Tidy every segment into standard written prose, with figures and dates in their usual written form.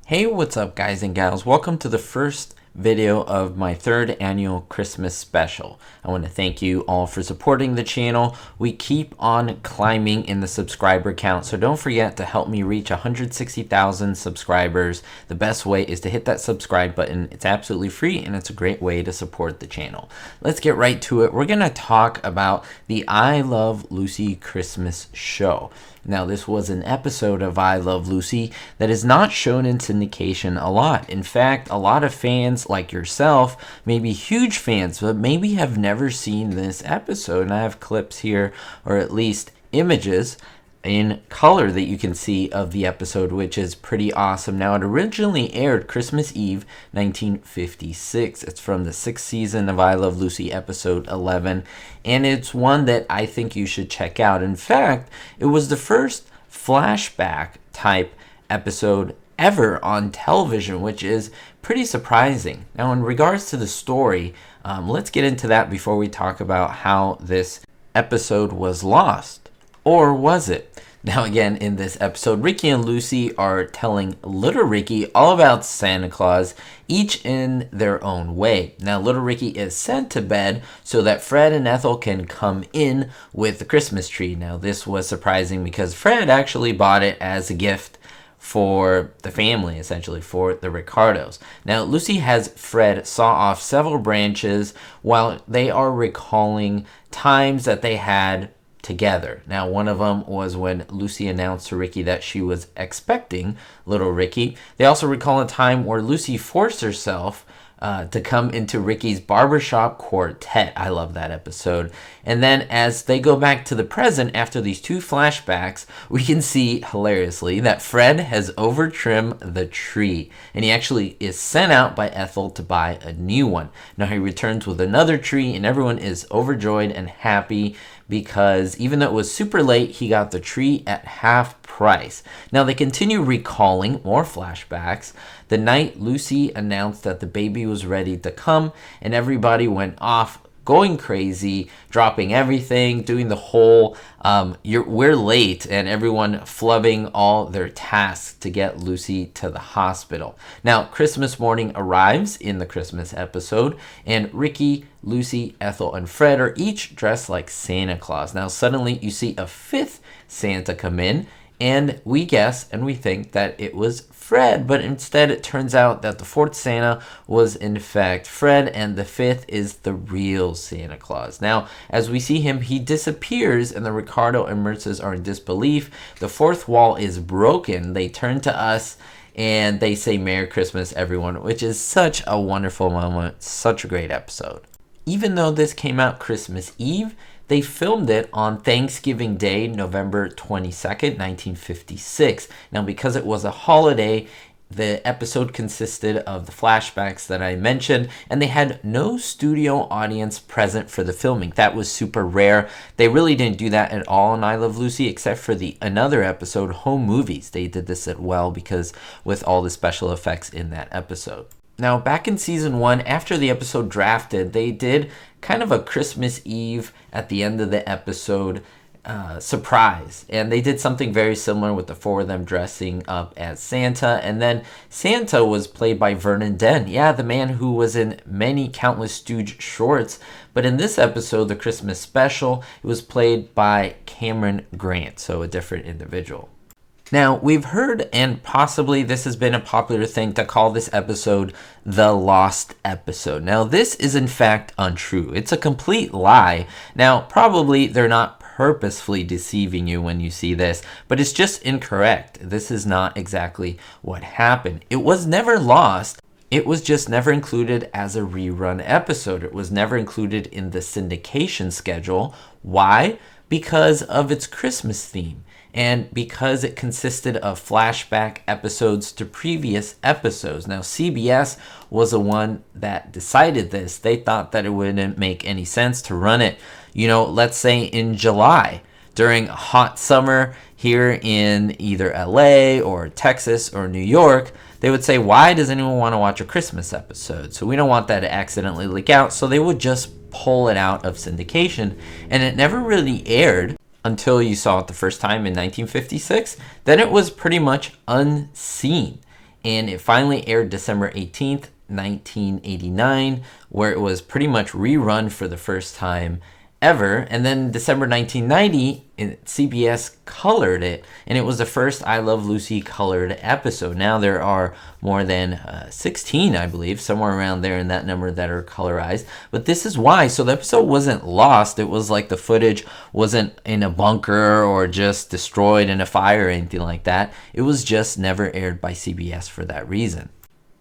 Hey, what's up guys and gals? Welcome to the first video of my third annual Christmas special. I want to thank you all for supporting the channel. We keep on climbing in the subscriber count, so don't forget to help me reach 160,000 subscribers. The best way is to hit that subscribe button. It's absolutely free and it's a great way to support the channel. Let's get right to it. We're going to talk about the I Love Lucy Christmas show. Now, this was an episode of I Love Lucy that is not shown in syndication a lot. In fact, a lot of fans like yourself may be huge fans, but maybe have never seen this episode. And I have clips here, or at least images in color that you can see of the episode, which is pretty awesome. Now, it originally aired Christmas Eve 1956. It's from the 6th season of I Love Lucy, episode 11, and it's one that I think you should check out. In fact, it was the first flashback type episode ever on television, which is pretty surprising. Now, in regards to the story, let's get into that before we talk about how this episode was lost. Or was it? Now again, in this episode, Ricky and Lucy are telling little Ricky all about Santa Claus, each in their own way. Now little Ricky is sent to bed so that Fred and Ethel can come in with the Christmas tree. Now this was surprising because Fred actually bought it as a gift for the family, essentially for the Ricardos. Now Lucy has Fred saw off several branches while they are recalling times that they had together. Now, one of them was when Lucy announced to Ricky that she was expecting little Ricky. They also recall a time where Lucy forced herself to come into Ricky's barbershop quartet. I love that episode. And then as they go back to the present after these two flashbacks, we can see hilariously that Fred has overtrimmed the tree, and he actually is sent out by Ethel to buy a new one. Now he returns with another tree, and everyone is overjoyed and happy because even though it was super late, he got the tree at half price. Now they continue recalling more flashbacks. The night Lucy announced that the baby was ready to come, and everybody went off going crazy, dropping everything, doing the whole we're late, and everyone flubbing all their tasks to get Lucy to the hospital. Now, Christmas morning arrives in the Christmas episode, and Ricky, Lucy, Ethel, and Fred are each dressed like Santa Claus. Now, suddenly you see a fifth Santa come in, and we guess and we think that it was Fred, but instead it turns out that the fourth Santa was in fact Fred, and the fifth is the real Santa Claus. Now, as we see him, he disappears, and the Ricardo and Mertzes are in disbelief. The fourth wall is broken. They turn to us, and they say, "Merry Christmas, everyone," which is such a wonderful moment, such a great episode. Even though this came out Christmas Eve, they filmed it on Thanksgiving Day, November 22nd, 1956. Now, because it was a holiday, the episode consisted of the flashbacks that I mentioned, and they had no studio audience present for the filming. That was super rare. They really didn't do that at all in I Love Lucy, except for another episode, Home Movies. They did this as well because with all the special effects in that episode. Now, back in season 1, after the episode drafted, they did kind of a Christmas Eve at the end of the episode surprise. And they did something very similar with the four of them dressing up as Santa. And then Santa was played by Vernon Dent. Yeah, the man who was in many countless Stooge shorts. But in this episode, the Christmas special, it was played by Cameron Grant, so a different individual. Now, we've heard, and possibly this has been a popular thing, to call this episode the Lost episode. Now, this is in fact untrue. It's a complete lie. Now, probably they're not purposefully deceiving you when you see this, but it's just incorrect. This is not exactly what happened. It was never lost. It was just never included as a rerun episode. It was never included in the syndication schedule. Why? Because of its Christmas theme, and because it consisted of flashback episodes to previous episodes. Now, CBS was the one that decided this. They thought that it wouldn't make any sense to run it, let's say in July, during a hot summer here in either LA or Texas or New York. They would say, why does anyone want to watch a Christmas episode? So we don't want that to accidentally leak out. So they would just pull it out of syndication, and it never really aired until you saw it the first time in 1956. Then it was pretty much unseen. and it finally aired December 18th, 1989, where it was pretty much rerun for the first time ever. And then December 1990, CBS colored it, and it was the first I Love Lucy colored episode. Now there are more than 16, I believe, somewhere around there in that number that are colorized. But this is why. So the episode wasn't lost. It was like the footage wasn't in a bunker or just destroyed in a fire or anything like that. It was just never aired by CBS for that reason.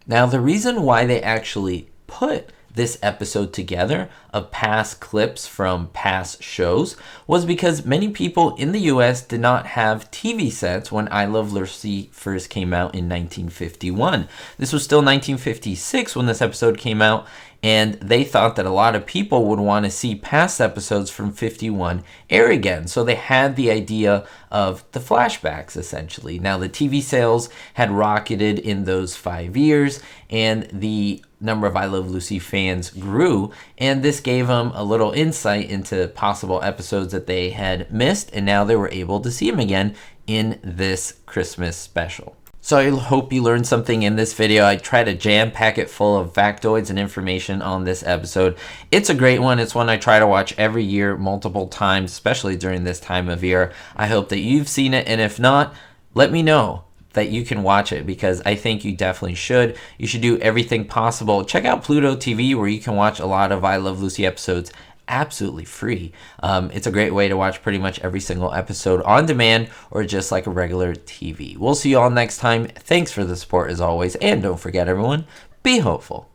Now, the reason why they actually put this episode together of past clips from past shows was because many people in the US did not have TV sets when I Love Lucy first came out in 1951. This was still 1956 when this episode came out, and they thought that a lot of people would want to see past episodes from 51 air again. So they had the idea of the flashbacks, essentially. Now, the TV sales had rocketed in those 5 years, and the number of I Love Lucy fans grew, and this gave them a little insight into possible episodes that they had missed, and now they were able to see them again in this Christmas special. So I hope you learned something in this video. I try to jam-pack it full of factoids and information on this episode. It's a great one. It's one I try to watch every year multiple times, especially during this time of year. I hope that you've seen it, and if not, let me know that you can watch it, because I think you definitely should. You should do everything possible. Check out Pluto TV, where you can watch a lot of I Love Lucy episodes absolutely free. It's a great way to watch pretty much every single episode on demand or just like a regular TV. We'll see you all next time. Thanks for the support as always, and don't forget, everyone, be hopeful.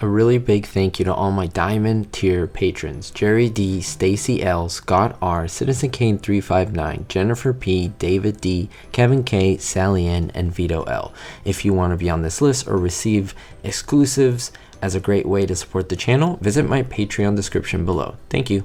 A really big thank you to all my Diamond tier patrons: Jerry D, Stacy L, Scott R, Citizen Kane 359, Jennifer P, David D, Kevin K, Sally N, and Vito L. If you want to be on this list or receive exclusives as a great way to support the channel, visit my Patreon description below. Thank you.